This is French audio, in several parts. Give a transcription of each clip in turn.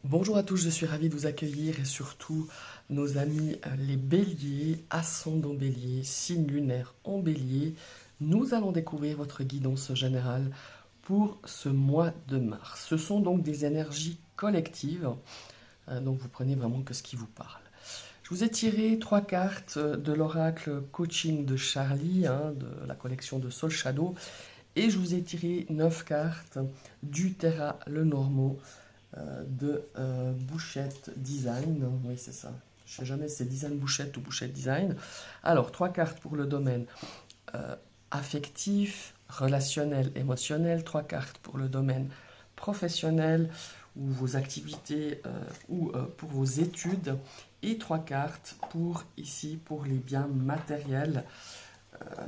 Bonjour à tous, je suis ravi de vous accueillir et surtout nos amis les béliers, ascendant bélier, signe lunaire en bélier. Nous allons découvrir votre guidance générale pour ce mois de mars. Ce sont donc des énergies collectives, donc vous prenez vraiment que ce qui vous parle. Je vous ai tiré 3 cartes de l'oracle coaching de Charlie, de la collection de Soul Shadow, et je vous ai tiré 9 cartes du Terra Lenormand de Bouchette Design. Oui, c'est ça. Je sais jamais si c'est Design Bouchette ou Bouchette Design. Alors, 3 cartes pour le domaine euh, affectif, relationnel, émotionnel. 3 cartes pour le domaine professionnel ou vos activités ou pour vos études. Et 3 cartes pour ici, pour les biens matériels,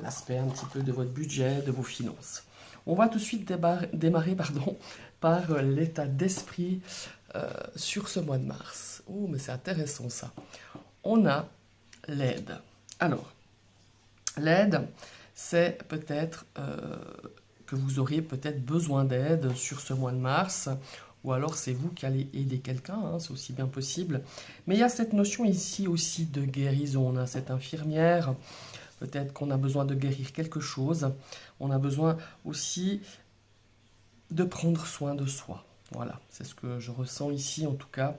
l'aspect un petit peu de votre budget, de vos finances. On va tout de suite démarrer par l'état d'esprit sur ce mois de mars. Oh, mais c'est intéressant ça. On a l'aide. Alors, l'aide, c'est peut-être que vous auriez peut-être besoin d'aide sur ce mois de mars, ou alors c'est vous qui allez aider quelqu'un, c'est aussi bien possible. Mais il y a cette notion ici aussi de guérison. On a cette infirmière, peut-être qu'on a besoin de guérir quelque chose. On a besoin aussi de prendre soin de soi. Voilà, c'est ce que je ressens ici en tout cas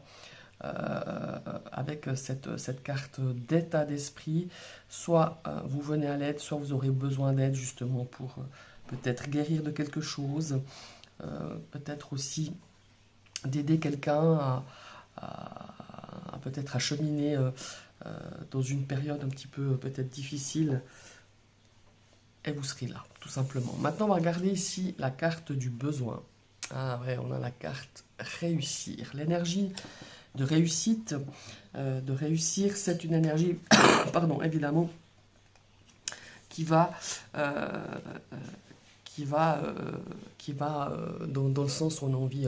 avec cette carte d'état d'esprit. Soit vous venez à l'aide, soit vous aurez besoin d'aide justement pour peut-être guérir de quelque chose, peut-être aussi d'aider quelqu'un à peut-être à cheminer dans une période un petit peu peut-être difficile. Et vous serez là, tout simplement. Maintenant, on va regarder ici la carte du besoin. Ah ouais, on a la carte réussir. L'énergie de réussite, de réussir, c'est une énergie, pardon, évidemment, qui va, euh, qui va, dans le sens où on a envie,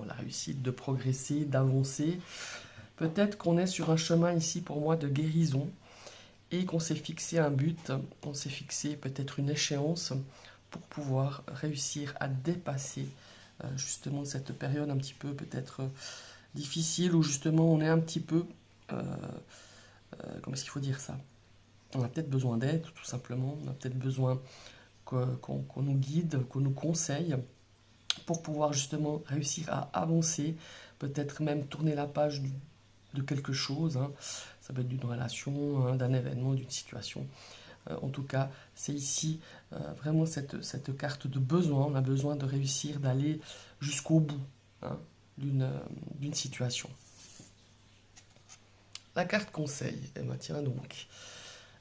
la réussite, de progresser, d'avancer. Peut-être qu'on est sur un chemin ici pour moi de guérison et qu'on s'est fixé un but, on s'est fixé peut-être une échéance pour pouvoir réussir à dépasser justement cette période un petit peu peut-être difficile où justement on est un petit peu, comment est-ce qu'il faut dire ça? On a peut-être besoin d'aide tout simplement, on a peut-être besoin qu'on nous guide, qu'on nous conseille pour pouvoir justement réussir à avancer, peut-être même tourner la page de quelque chose. Ça peut être d'une relation, d'un événement, d'une situation. En tout cas, c'est ici vraiment cette carte de besoin. On a besoin de réussir, d'aller jusqu'au bout hein, d'une situation. La carte conseil, eh ben, tiens donc,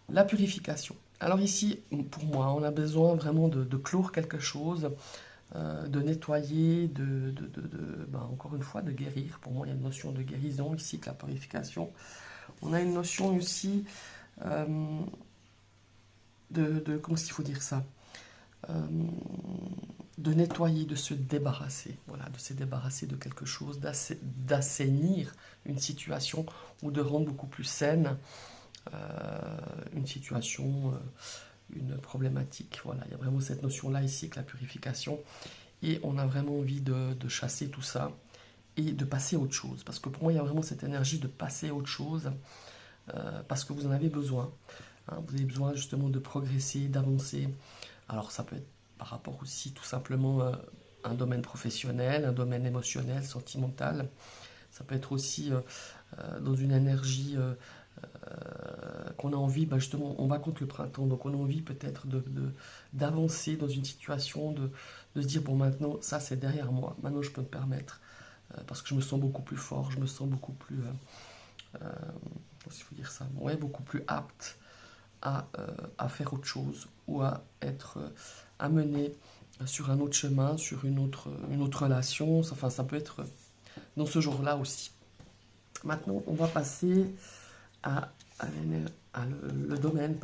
la purification. Alors ici, pour moi, on a besoin vraiment de clore quelque chose, de nettoyer, encore une fois, de guérir. Pour moi, il y a une notion de guérison ici que la purification. On a une notion aussi euh, comment est-ce qu'il faut dire ça? Euh, de nettoyer, de se débarrasser, voilà, de se débarrasser de quelque chose, d'assainir une situation ou de rendre beaucoup plus saine une situation, une problématique. Voilà, il y a vraiment cette notion-là ici que la purification et on a vraiment envie de chasser tout ça et de passer à autre chose. Parce que pour moi, il y a vraiment cette énergie de passer à autre chose parce que vous en avez besoin. Vous avez besoin justement de progresser, d'avancer. Alors ça peut être par rapport aussi tout simplement à un domaine professionnel, un domaine émotionnel, sentimental. Ça peut être aussi dans une énergie qu'on a envie, justement, on va contre le printemps, donc on a envie peut-être d'avancer dans une situation, de se dire, bon maintenant, ça c'est derrière moi, maintenant je peux me permettre, parce que je me sens beaucoup plus fort, je me sens beaucoup plus, comment il faut dire ça, ouais, beaucoup plus apte à faire autre chose ou à être amené sur un autre chemin, sur une autre relation. Enfin, ça peut être dans ce jour-là aussi. Maintenant, on va passer à, à le domaine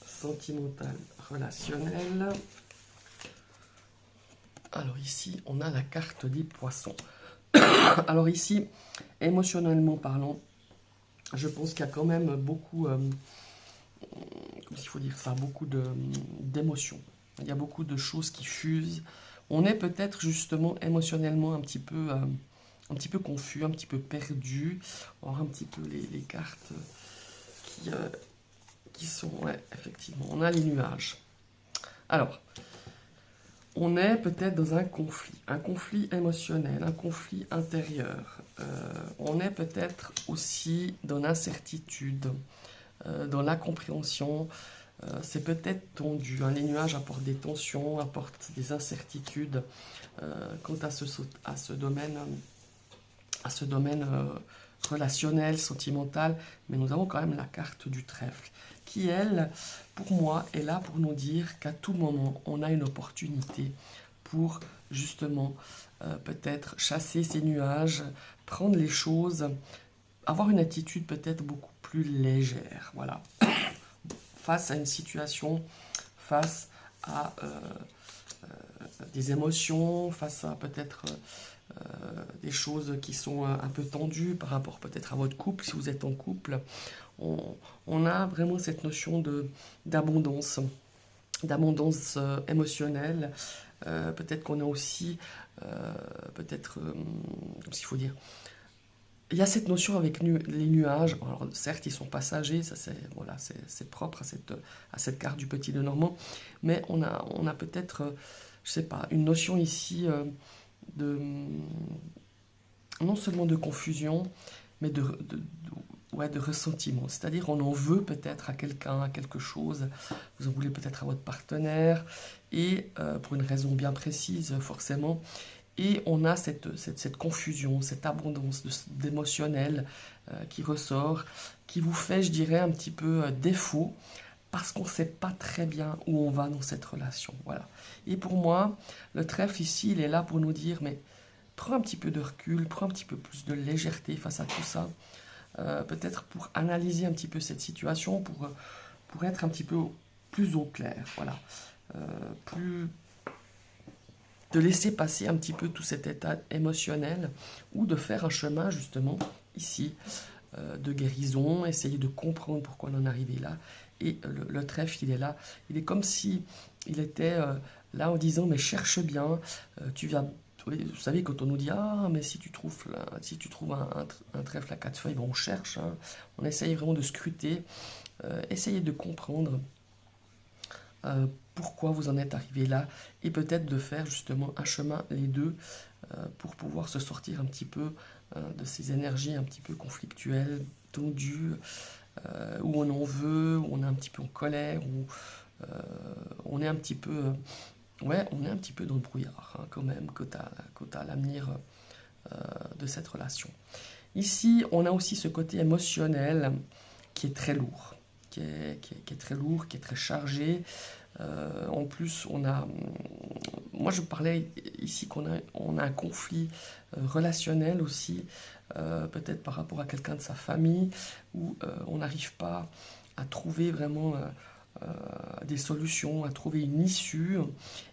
sentimental, relationnel. Alors ici, on a la carte des poissons. Alors ici, émotionnellement parlant, je pense qu'il y a quand même beaucoup, comment il faut dire ça, beaucoup d'émotions. Il y a beaucoup de choses qui fusent. On est peut-être justement émotionnellement un petit peu confus, un petit peu perdu. On va voir un petit peu les cartes qui sont... Ouais, effectivement, on a les nuages. Alors, on est peut-être dans un conflit émotionnel, un conflit intérieur. On est peut-être aussi dans l'incertitude, dans l'incompréhension. C'est peut-être tendu, hein. Les nuages apportent des tensions, apportent des incertitudes quant à ce domaine, relationnel, sentimental. Mais nous avons quand même la carte du trèfle qui, elle, pour moi, est là pour nous dire qu'à tout moment, on a une opportunité pour justement peut-être chasser ces nuages, prendre les choses, avoir une attitude peut-être beaucoup plus légère. Voilà. Face à une situation, face à des émotions, face à peut-être des choses qui sont un peu tendues par rapport peut-être à votre couple, si vous êtes en couple, on a vraiment cette notion d'abondance, émotionnelle. Peut-être qu'on a aussi, peut-être, s'il faut dire, il y a cette notion avec les nuages. Alors, certes, ils sont passagers, ça c'est voilà, c'est propre à cette carte du Petit Lenormand, mais on a peut-être, je sais pas, une notion ici de non seulement de confusion, mais ouais, de ressentiment. C'est-à-dire, on en veut peut-être à quelqu'un, à quelque chose. Vous en voulez peut-être à votre partenaire, et pour une raison bien précise, forcément. Et on a cette confusion, cette abondance d'émotionnel qui ressort, qui vous fait, je dirais, un petit peu défaut, parce qu'on ne sait pas très bien où on va dans cette relation. Voilà. Et pour moi, le trèfle ici, il est là pour nous dire, mais prends un petit peu de recul, prends un petit peu plus de légèreté face à tout ça, peut-être pour analyser un petit peu cette situation, pour être un petit peu plus au clair, voilà. Plus de laisser passer un petit peu tout cet état émotionnel, ou de faire un chemin justement ici de guérison, essayer de comprendre pourquoi on en est arrivé là. Et le trèfle, il est là, il est comme si il était là en disant, mais cherche bien, tu vas... Oui, vous savez, quand on nous dit, ah, mais si tu trouves, un trèfle à quatre feuilles, ben on cherche, hein. On essaye vraiment de scruter, essayer de comprendre pourquoi vous en êtes arrivé là, et peut-être de faire justement un chemin, les deux, pour pouvoir se sortir un petit peu de ces énergies un petit peu conflictuelles, tendues, où on en veut, où on est un petit peu en colère, où on est un petit peu... ouais, on est un petit peu dans le brouillard, hein, quand même, quant à l'avenir de cette relation. Ici, on a aussi ce côté émotionnel qui est très lourd, qui est très lourd, qui est très chargé. En plus, moi je parlais ici on a un conflit relationnel aussi, peut-être par rapport à quelqu'un de sa famille, où on n'arrive pas à trouver vraiment des solutions, à trouver une issue.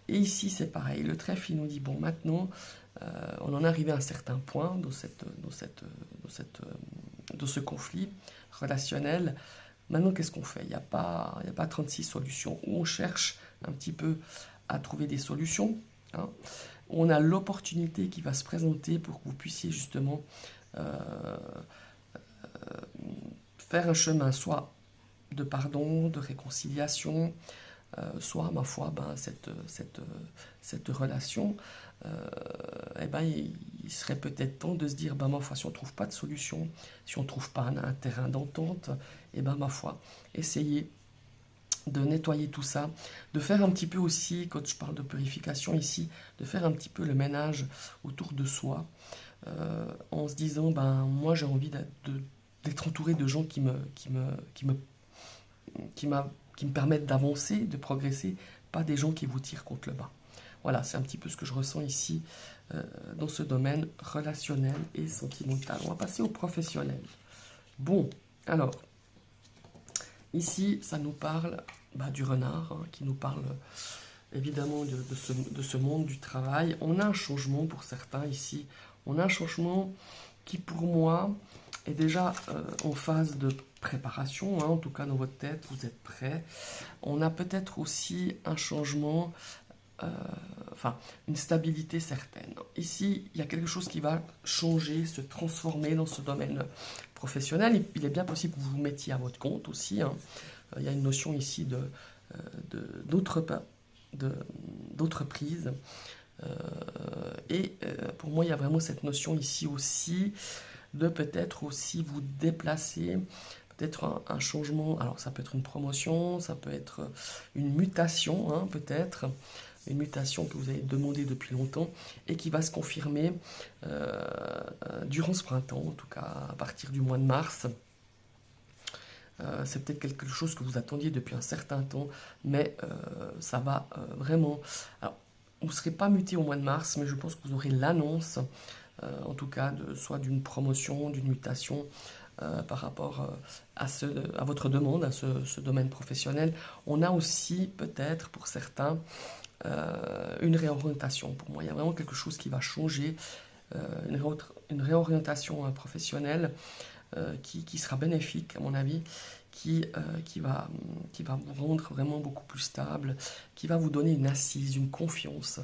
Et ici, c'est pareil. Le trèfle, il nous dit, bon, maintenant, on en est arrivé à un certain point dans ce conflit relationnel. Maintenant, qu'est-ce qu'on fait? Il n'y a pas 36 solutions. Où on cherche un petit peu à trouver des solutions, hein. On a l'opportunité qui va se présenter pour que vous puissiez justement faire un chemin, soit de pardon, de réconciliation, soit, ma foi, ben, cette relation, eh ben, il serait peut-être temps de se dire, ben, ma foi, si on ne trouve pas de solution, si on ne trouve pas un terrain d'entente, eh ben, ma foi, essayez de nettoyer tout ça, de faire un petit peu aussi, quand je parle de purification ici, de faire un petit peu le ménage autour de soi, en se disant, ben, moi j'ai envie d'être entouré de gens qui me permettent d'avancer, de progresser, pas des gens qui vous tirent contre le bas. Voilà, c'est un petit peu ce que je ressens ici dans ce domaine relationnel et sentimental. On va passer au professionnel. Bon, alors, ici, ça nous parle du renard, hein, qui nous parle évidemment de ce monde du travail. On a un changement pour certains ici. On a un changement qui, pour moi, est déjà en phase de préparation, hein, en tout cas dans votre tête, vous êtes prêts. On a peut-être aussi un changement enfin, une stabilité certaine. Ici, il y a quelque chose qui va changer, se transformer dans ce domaine professionnel. Il est bien possible que vous vous mettiez à votre compte aussi, hein. Il y a une notion ici d'entreprise. Et pour moi, il y a vraiment cette notion ici aussi de peut-être aussi vous déplacer, peut-être un changement. Alors ça peut être une promotion, ça peut être une mutation, hein, peut-être une mutation que vous avez demandé depuis longtemps et qui va se confirmer durant ce printemps, en tout cas à partir du mois de mars. C'est peut-être quelque chose que vous attendiez depuis un certain temps, mais ça va vraiment... Alors, vous ne serez pas muté au mois de mars, mais je pense que vous aurez l'annonce, en tout cas, soit d'une promotion, d'une mutation par rapport à votre demande, à ce domaine professionnel. On a aussi peut-être pour certains une réorientation. Pour moi, il y a vraiment quelque chose qui va changer, une réorientation professionnelle qui sera bénéfique, à mon avis, qui va vous rendre vraiment beaucoup plus stable, qui va vous donner une assise, une confiance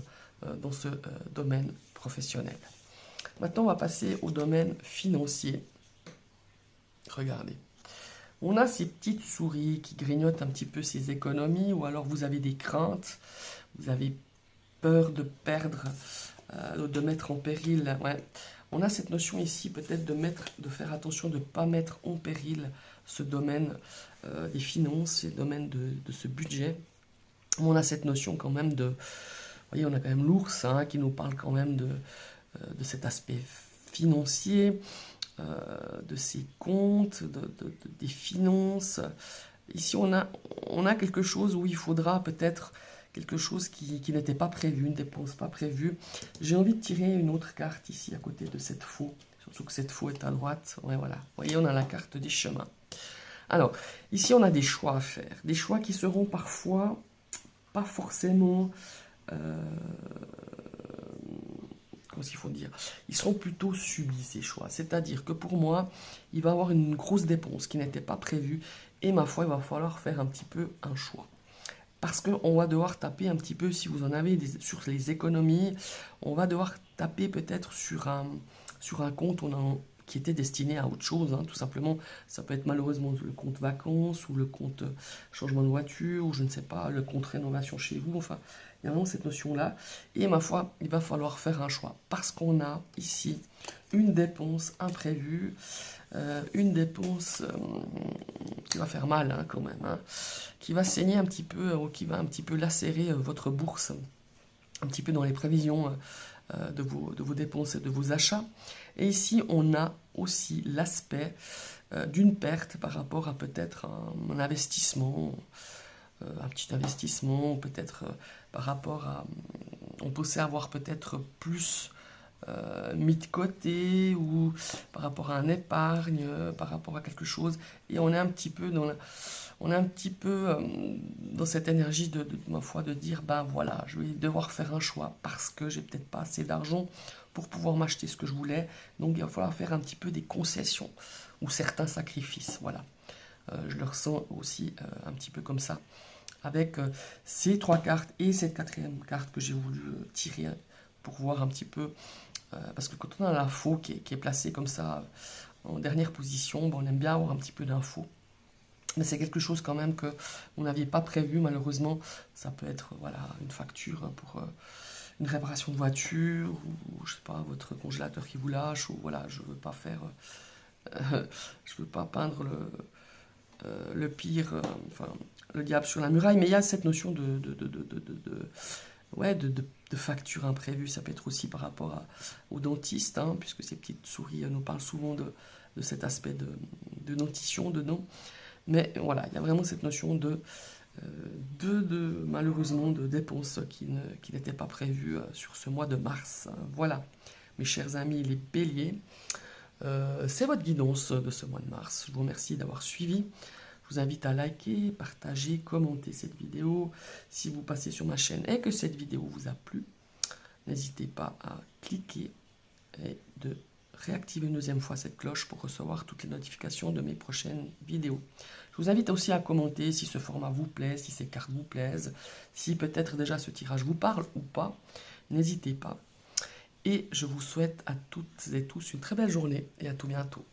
dans ce domaine professionnel. Maintenant, on va passer au domaine financier. Regardez. On a ces petites souris qui grignotent un petit peu ces économies, ou alors vous avez des craintes, vous avez peur de perdre, de mettre en péril. Ouais. On a cette notion ici peut-être de faire attention de ne pas mettre en péril ce domaine des finances, ce domaine de ce budget. On a cette notion quand même de... Vous voyez, on a quand même l'ours hein, qui nous parle quand même de cet aspect financier, de ses comptes, des finances. Ici, on a quelque chose où il faudra peut-être quelque chose qui n'était pas prévu, une dépense pas prévue. J'ai envie de tirer une autre carte ici à côté de cette faux, surtout que cette faux est à droite. Ouais, voilà. Vous voyez, on a la carte des chemins. Alors, ici, on a des choix à faire. Des choix qui seront parfois pas forcément... comment il faut dire, ils seront plutôt subis ces choix. C'est-à-dire que pour moi, il va y avoir une grosse dépense qui n'était pas prévue et ma foi, il va falloir faire un petit peu un choix. Parce qu'on va devoir taper un petit peu, si vous en avez sur les économies, on va devoir taper peut-être sur un compte qui était destiné à autre chose, hein, tout simplement. Ça peut être malheureusement le compte vacances ou le compte changement de voiture ou je ne sais pas, le compte rénovation chez vous. Enfin, il y a vraiment cette notion-là. Et ma foi, il va falloir faire un choix parce qu'on a ici une dépense imprévue, une dépense qui va faire mal hein, quand même, hein, qui va saigner un petit peu ou qui va un petit peu lacérer votre bourse, un petit peu dans les prévisions de vos dépenses et de vos achats. Et ici, on a aussi l'aspect d'une perte par rapport à peut-être un investissement, un petit investissement, ou peut-être par rapport à... On pensait avoir peut-être plus mis de côté, ou par rapport à un épargne, par rapport à quelque chose. Et on est un petit peu dans cette énergie de ma foi, de dire, ben voilà, je vais devoir faire un choix parce que j'ai peut-être pas assez d'argent pour pouvoir m'acheter ce que je voulais. Donc il va falloir faire un petit peu des concessions ou certains sacrifices. Voilà. Je le ressens aussi un petit peu comme ça. Avec ces trois cartes et cette quatrième carte que j'ai voulu tirer pour voir un petit peu. Parce que quand on a l'info qui est placée comme ça en dernière position, ben on aime bien avoir un petit peu d'infos. Mais c'est quelque chose quand même que vous n'aviez pas prévu malheureusement. Ça peut être voilà, une facture pour une réparation de voiture, ou je sais pas, votre congélateur qui vous lâche, ou voilà, je veux pas faire... je veux pas peindre le pire, enfin, le diable sur la muraille, mais il y a cette notion de facture imprévue. Ça peut être aussi par rapport au dentiste, hein, puisque ces petites souris nous parlent souvent de cet aspect de dentition, de dents. Mais voilà, il y a vraiment cette notion malheureusement, de dépenses qui n'étaient pas prévues sur ce mois de mars. Voilà, mes chers amis les béliers, c'est votre guidance de ce mois de mars. Je vous remercie d'avoir suivi. Je vous invite à liker, partager, commenter cette vidéo. Si vous passez sur ma chaîne et que cette vidéo vous a plu, n'hésitez pas à cliquer et de réactiver une deuxième fois cette cloche pour recevoir toutes les notifications de mes prochaines vidéos. Je vous invite aussi à commenter si ce format vous plaît, si ces cartes vous plaisent, si peut-être déjà ce tirage vous parle ou pas. N'hésitez pas. Et je vous souhaite à toutes et tous une très belle journée et à tout bientôt.